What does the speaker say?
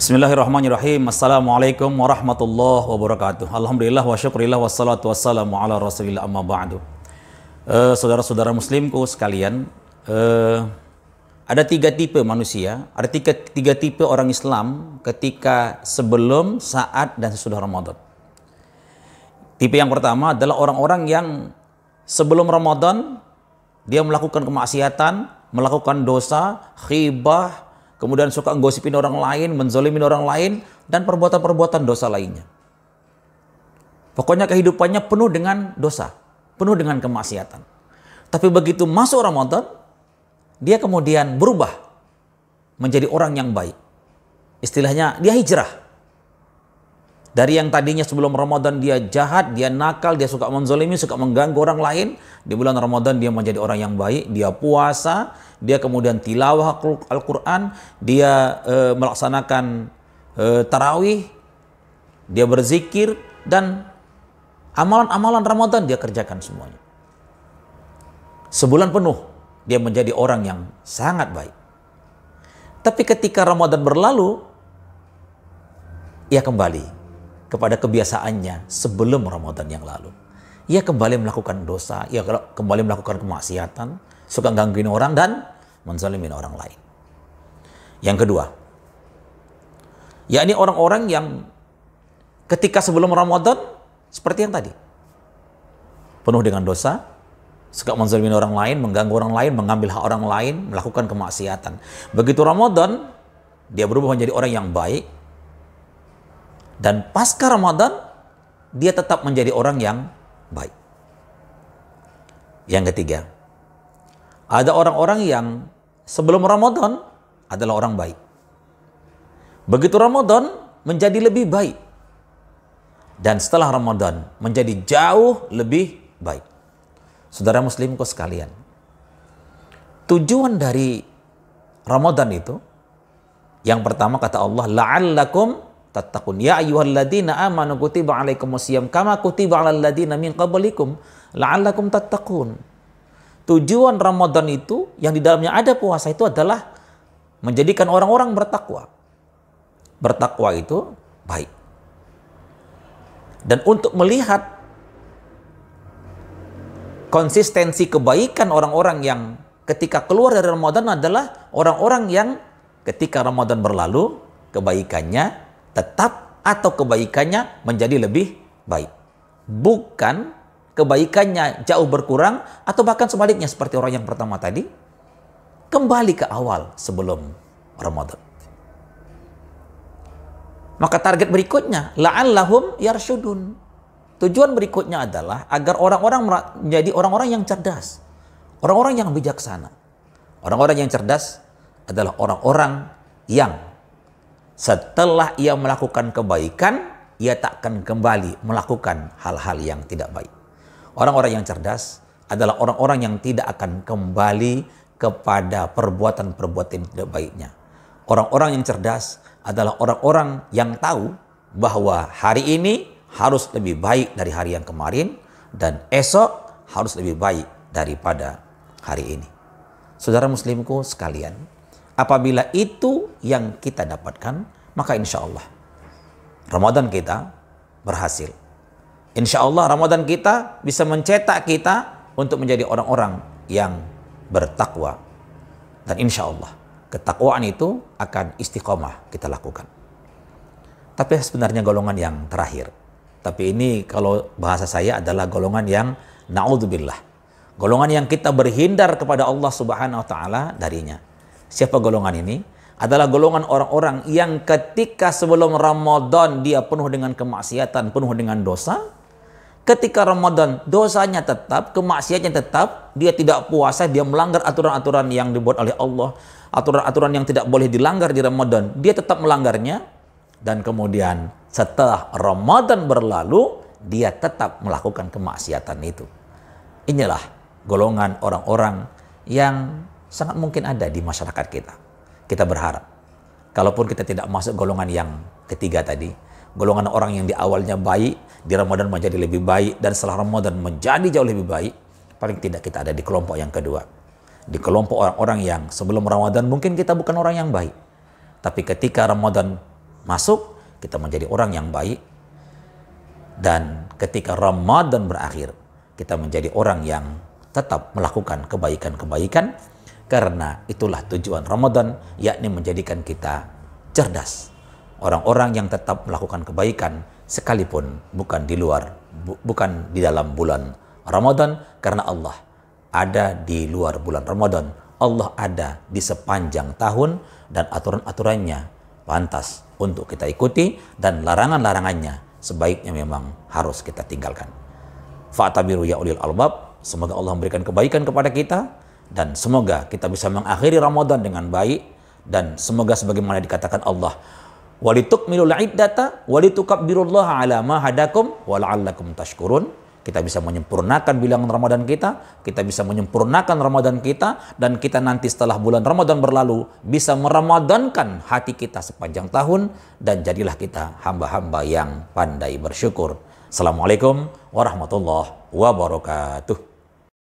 Bismillahirrahmanirrahim. Assalamualaikum warahmatullahi wabarakatuh. Alhamdulillah wa syukurillah wassalatu wassalamu ala rasulillah amma ba'du. Saudara-saudara muslimku sekalian, ada tiga tipe manusia, ada tiga tipe orang Islam ketika sebelum, saat, dan sesudah Ramadan. Tipe yang pertama adalah orang-orang yang sebelum Ramadan dia melakukan kemaksiatan, melakukan dosa, khibah, kemudian suka menggosipin orang lain, menzolimin orang lain, dan perbuatan-perbuatan dosa lainnya. Pokoknya kehidupannya penuh dengan dosa, penuh dengan kemaksiatan. Tapi begitu masuk Ramadan, dia kemudian berubah menjadi orang yang baik. Istilahnya dia hijrah. Dari yang tadinya sebelum Ramadan dia jahat, dia nakal, dia suka menzolimi, suka mengganggu orang lain. Di bulan Ramadan dia menjadi orang yang baik, dia puasa, dia kemudian tilawah Al-Quran, dia melaksanakan tarawih, dia berzikir, dan amalan-amalan Ramadan dia kerjakan semuanya. Sebulan penuh dia menjadi orang yang sangat baik. Tapi ketika Ramadan berlalu, ia kembali kepada kebiasaannya sebelum Ramadan yang lalu. Ia kembali melakukan dosa, ia kembali melakukan kemaksiatan, suka gangguin orang dan menzalimin orang lain. Yang kedua, yakni orang-orang yang ketika sebelum Ramadan seperti yang tadi, penuh dengan dosa, suka menzalimin orang lain, mengganggu orang lain, mengambil hak orang lain, melakukan kemaksiatan. Begitu Ramadan, dia berubah menjadi orang yang baik. Dan pasca Ramadan, dia tetap menjadi orang yang baik. Yang ketiga, ada orang-orang yang sebelum Ramadan adalah orang baik. Begitu Ramadan menjadi lebih baik. Dan setelah Ramadan menjadi jauh lebih baik. Saudara muslimku sekalian, tujuan dari Ramadan itu, yang pertama kata Allah, la'allakum tattaqun ya ayyuhalladzina amanu kutiba alaikumusiyam kama kutiba alal ladzina min qablikum la'allakum tattaqun. Tujuan Ramadan itu yang di dalamnya ada puasa itu adalah menjadikan orang-orang bertakwa. Bertakwa itu baik. Dan untuk melihat konsistensi kebaikan orang-orang yang ketika keluar dari Ramadan adalah orang-orang yang ketika Ramadan berlalu kebaikannya tetap atau kebaikannya menjadi lebih baik. Bukan kebaikannya jauh berkurang atau bahkan sebaliknya seperti orang yang pertama tadi kembali ke awal sebelum Ramadan. Maka target berikutnya la'allahum yarsyudun. Tujuan berikutnya adalah agar orang-orang menjadi orang-orang yang cerdas, orang-orang yang bijaksana. Orang-orang yang cerdas adalah orang-orang yang setelah ia melakukan kebaikan, ia tak akan kembali melakukan hal-hal yang tidak baik. Orang-orang yang cerdas adalah orang-orang yang tidak akan kembali kepada perbuatan-perbuatan yang tidak baiknya. Orang-orang yang cerdas adalah orang-orang yang tahu bahwa hari ini harus lebih baik dari hari yang kemarin dan esok harus lebih baik daripada hari ini. Saudara muslimku sekalian, apabila itu yang kita dapatkan, maka insya Allah Ramadan kita berhasil. Insya Allah Ramadan kita bisa mencetak kita untuk menjadi orang-orang yang bertakwa. Dan insya Allah ketakwaan itu akan istiqomah kita lakukan. Tapi sebenarnya golongan yang terakhir. Tapi ini kalau bahasa saya adalah golongan yang na'udzubillah. Golongan yang kita berhindar kepada Allah Subhanahu wa Ta'ala darinya. Siapa golongan ini? Adalah golongan orang-orang yang ketika sebelum Ramadan dia penuh dengan kemaksiatan, penuh dengan dosa. Ketika Ramadan dosanya tetap, kemaksiatannya tetap, dia tidak puasa, dia melanggar aturan-aturan yang dibuat oleh Allah, aturan-aturan yang tidak boleh dilanggar di Ramadan, dia tetap melanggarnya. Dan kemudian setelah Ramadan berlalu, dia tetap melakukan kemaksiatan itu. Inilah golongan orang-orang yang sangat mungkin ada di masyarakat kita. Kita berharap, kalaupun kita tidak masuk golongan yang ketiga tadi, golongan orang yang di awalnya baik, di Ramadan menjadi lebih baik, dan setelah Ramadan menjadi jauh lebih baik, paling tidak kita ada di kelompok yang kedua. Di kelompok orang-orang yang sebelum Ramadan mungkin kita bukan orang yang baik. Tapi ketika Ramadan masuk, kita menjadi orang yang baik. Dan ketika Ramadan berakhir, kita menjadi orang yang tetap melakukan kebaikan-kebaikan, karena itulah tujuan Ramadan, yakni menjadikan kita cerdas. Orang-orang yang tetap melakukan kebaikan sekalipun bukan di dalam bulan Ramadan, karena Allah ada di luar bulan Ramadan. Allah ada di sepanjang tahun, dan aturan-aturannya pantas untuk kita ikuti, dan larangan-larangannya sebaiknya memang harus kita tinggalkan. Fa'tabiru ya ulil albab. Semoga Allah memberikan kebaikan kepada kita, dan semoga kita bisa mengakhiri Ramadan dengan baik, dan semoga sebagaimana dikatakan Allah, walitukmilul iddata walitukabbirullaha ala ma hadakum wa la'allakum tashkurun. Kita bisa menyempurnakan bilangan Ramadan kita bisa menyempurnakan Ramadan kita, dan kita nanti setelah bulan Ramadan berlalu bisa meramadankan hati kita sepanjang tahun, dan jadilah kita hamba-hamba yang pandai bersyukur. Assalamualaikum warahmatullahi wabarakatuh.